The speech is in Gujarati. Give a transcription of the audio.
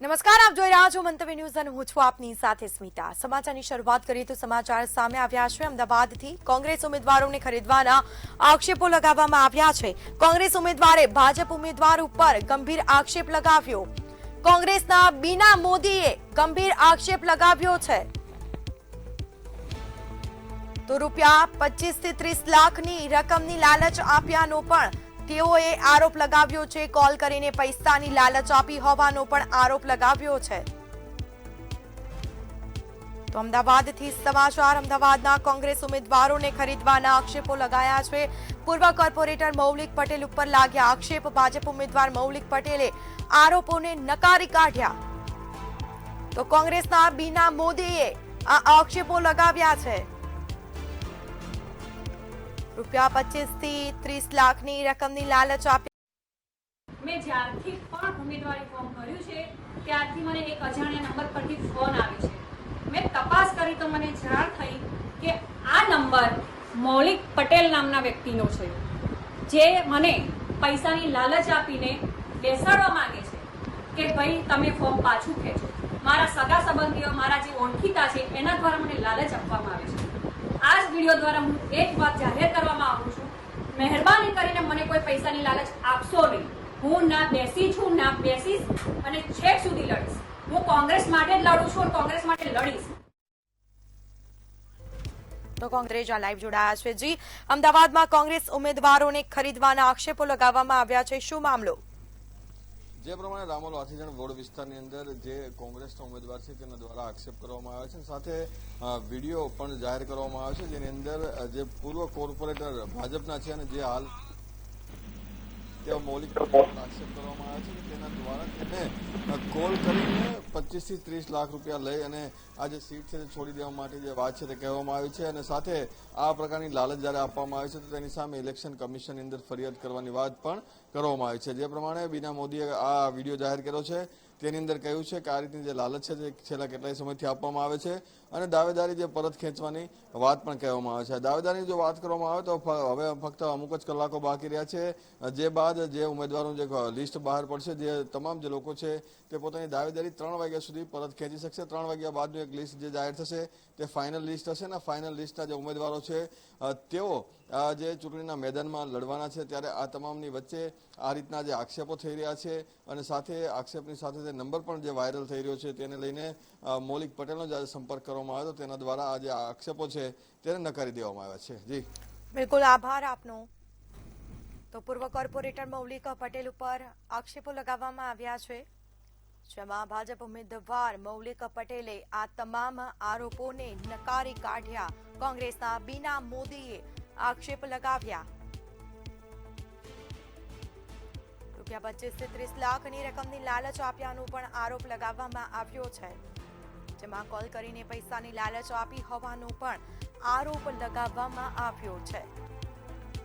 નમસ્કાર, આપ જોઈ રહ્યા છો મંતવ્ય ન્યૂઝ અને હું છું આપની સાથે સ્મિતા। સમાચારની શરૂઆત કરીએ તો સમાચાર સામે આવ્યા છે અમદાવાદથી। કોંગ્રેસ ઉમેદવારોને ખરીદવાના આક્ષેપો લગાવવામાં આવ્યા છે। કોંગ્રેસ ઉમેદવારે ભાજપ ઉમેદવાર ઉપર ગંભીર આક્ષેપ લગાવ્યો। કોંગ્રેસના બીના મોદીએ ગંભીર આક્ષેપ લગાવ્યો છે તો રૂપિયા 25 થી 30 લાખની રકમની લાલચ આપ્યાનો પણ તેઓએ આરોપ લગાવ્યો છે। કોલ કરીને પૈસાની લાલચ આપી હોવાનો પણ આરોપ લગાવ્યો છે। તો અમદાવાદથી સમાચાર અમદાવાદના કોંગ્રેસ ઉમેદવારોને ખરીદવાના આક્ષેપો લગાયા છે। પૂર્વ કોર્પોરેટર મૌલિક પટેલ ઉપર લાગ્યા આક્ષેપ। ભાજપ ઉમેદવાર મૌલિક પટેલે આરોપોને નકારી કાઢ્યા તો કોંગ્રેસના બીના મોદીએ આ આક્ષેપો લગાવ્યા છે। રૂપિયા 25 થી 30 લાખની રકમની લાલચ આપી। મેં જ્યારથી પણ ઉમેદવારી ફોર્મ ભર્યું છે ત્યારથી મને એક અજાણ્યા નંબર પરથી ફોન આવે છે। મેં તપાસ કરી તો મને જાણ થઈ કે આ નંબર મૌલિક પટેલ નામના વ્યક્તિનો છે, જે મને પૈસાની લાલચ આપીને બેસાડવા માંગે છે કે ભાઈ તમે ફોર્મ પાછું ખેંચો। મારા સગા સંબંધીઓ, મારા જે ઓળખીતા છે એના દ્વારા મને લાલચ આપવામાં આવે છે। આ જ વિડીયો દ્વારા હું એક વાત જાહેર કરવા માંગુ છું, મહેરબાની કરીને મને કોઈ પૈસાની લાલચ આપશો નહીં। હું ના બેસી છું, ના બેસીશ અને છેક સુધી લડીશ। હું કોંગ્રેસ માટે જ લડું છું અને કોંગ્રેસ માટે લડીશ। તો કોંગ્રેસ લાઈવ જોડાયા છે। જી, અમદાવાદમાં કોંગ્રેસ ઉમેદવારોને ખરીદવાના આક્ષેપો લગાવવામાં આવ્યા છે, શું મામલો? જે પ્રમાણે રામોલ વાથીજણ વોર્ડ વિસ્તારની અંદર જે કોંગ્રેસના ઉમેદવાર છે તેના દ્વારા આક્ષેપ કરવામાં આવે છે, સાથે વિડીયો પણ જાહેર કરવામાં આવે છે, જેની અંદર જે પૂર્વ કોર્પોરેટર ભાજપના છે અને જે હાલ તેઓ મૌલિક આક્ષેપ કરવામાં આવે છે કે તેના દ્વારા તેને કોલ કરીને 25 થી 30 લાખ રૂપિયા લઈ અને આ જે સીટ છે તે છોડી દેવા માટે જે વાત છે તે કહેવામાં આવી છે અને સાથે આ પ્રકારની લાલચ જ્યારે આપવામાં આવે છે તો તેની સામે ઇલેક્શન કમિશનની અંદર ફરિયાદ કરવાની વાત પણ કરવામાં આવી છે। જે પ્રમાણે બીના મોદીએ આ વિડીયો જાહેર કર્યો છે તેની અંદર કહ્યું છે કે આ રીતની જે લાલચ છે તે છેલ્લા કેટલાય સમયથી આપવામાં આવે છે અને દાવેદારી જે પરત ખેંચવાની વાત પણ કહેવામાં આવે છે। દાવેદારીની જો વાત કરવામાં આવે તો હવે ફક્ત અમુક જ કલાકો બાકી રહ્યા છે, જે બાદ જે ઉમેદવારોનું જે લિસ્ટ બહાર પડશે, જે તમામ જે લોકો છે તે પોતાની દાવેદારી 3 વાગ્યા સુધી પરત ખેંચી શકશે। 3 વાગ્યા બાદનું એક લિસ્ટ જે જાહેર થશે તે ફાઇનલ લિસ્ટ હશે ને ફાઇનલ લિસ્ટના જે ઉમેદવારો છે તેઓ જે ચૂંટણીના મેદાનમાં લડવાના છે ત્યારે આ તમામની વચ્ચે આ રીતના જે આક્ષેપો થઈ રહ્યા છે અને સાથે આક્ષેપની સાથે જે નંબર પણ જે વાયરલ થઈ રહ્યો છે તેને લઈને મૌલિક પટેલનો જ્યારે સંપર્ક કરવામાં આવ્યો તો તેના દ્વારા આ જે આક્ષેપો છે તેને નકારી દેવામાં આવ્યા છે। જી બિલકુલ, આભાર આપનો। તો પૂર્વ કોર્પોરેટર મૌલિક પટેલ ઉપર આક્ષેપો લગાવવામાં આવ્યા છે, જેમાં ભાજપ ઉમેદવાર મૌલિક પટેલે આ તમામ આરોપોને નકારી કાઢ્યા। કોંગ્રેસના બીના મોદીએ આક્ષેપ લગાવ્યા। રૂપિયા 25 થી 30 લાખની રકમની લાલચ આપ્યાનો પણ આરોપ લગાવવામાં આવ્યો છે, જેમાં કોલ કરીને પૈસાની લાલચ આપી હોવાનો પણ આરોપ લગાવવામાં આવ્યો છે।